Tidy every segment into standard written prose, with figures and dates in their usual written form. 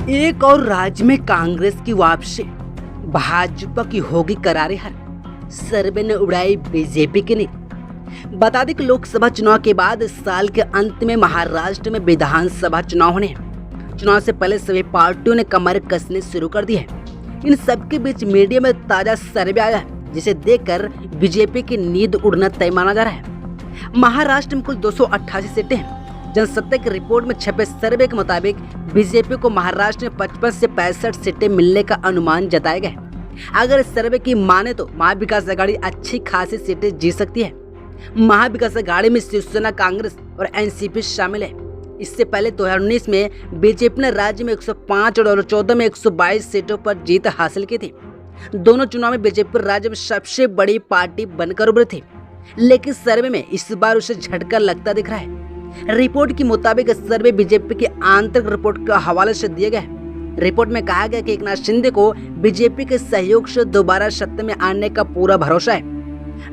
एक और राज्य में कांग्रेस की वापसी, भाजपा की होगी करारी हार, सर्वे ने उड़ाई बीजेपी की नींद। बता दें कि लोकसभा चुनाव के बाद इस साल के अंत में महाराष्ट्र में विधानसभा चुनाव होने हैं। चुनाव से पहले सभी पार्टियों ने कमर कसनी शुरू कर दी है। इन सबके बीच मीडिया में ताजा सर्वे आया है, जिसे देखकर बीजेपी की नींद उड़ना तय माना जा रहा है। महाराष्ट्र में कुल 288 सीटें हैं। जनसत्ता की रिपोर्ट में छपे सर्वे के मुताबिक बीजेपी को महाराष्ट्र में 55 से 65 सीटें मिलने का अनुमान जताया गया है। अगर इस सर्वे की माने तो महाविकास आघाड़ी अच्छी खासी सीटें जीत सकती है। महाविकास आघाड़ी में शिवसेना, कांग्रेस और एनसीपी शामिल है। इससे पहले 2019 में बीजेपी ने राज्य में 105 और 2014 में 122 सीटों पर जीत हासिल की थी। दोनों चुनाव में बीजेपी राज्य में सबसे बड़ी पार्टी बनकर उभरी थी, लेकिन सर्वे में इस बार उसे झटका लगता दिख रहा है। रिपोर्ट के मुताबिक सर्वे बीजेपी की आंतरिक रिपोर्ट के हवाले से दिया गया है। रिपोर्ट में कहा गया कि एकनाथ शिंदे को बीजेपी के सहयोग से दोबारा सत्ता में आने का पूरा भरोसा है।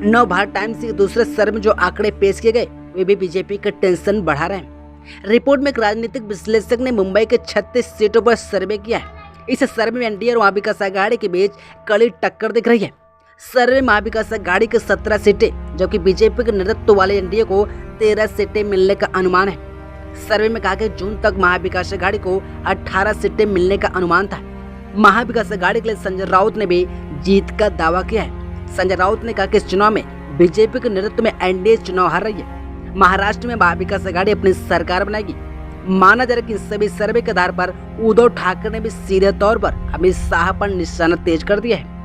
नवभारत टाइम्स के दूसरे सर्वे में जो आंकड़े पेश किए गए वे भी बीजेपी का टेंशन बढ़ा रहे हैं। रिपोर्ट में एक राजनीतिक विश्लेषक ने मुंबई के 36 सीटों पर सर्वे किया है। इस सर्वे में एनडीए और महाविकास आघाड़ी के बीच कड़ी टक्कर दिख रही है। सर्वे में महाविकास आघाड़ी के 17 सीटें, जबकि बीजेपी के नेतृत्व वाले एनडीए को 13 सीटें मिलने का अनुमान है। सर्वे में कहा कि जून तक महाविकास आघाड़ी को 18 सीटें मिलने का अनुमान था। महाविकास आघाड़ी के लिए संजय राउत ने भी जीत का दावा किया है। संजय राउत ने कहा कि इस चुनाव में बीजेपी के नेतृत्व में एनडीए चुनाव हार रही है। महाराष्ट्र में महाविकास आघाड़ी अपनी सरकार बनाएगी। माना जा रहा है कि सभी सर्वे के आधार पर उद्धव ठाकरे ने भी सीधे तौर पर अमित शाह पर निशाना तेज कर दिया है।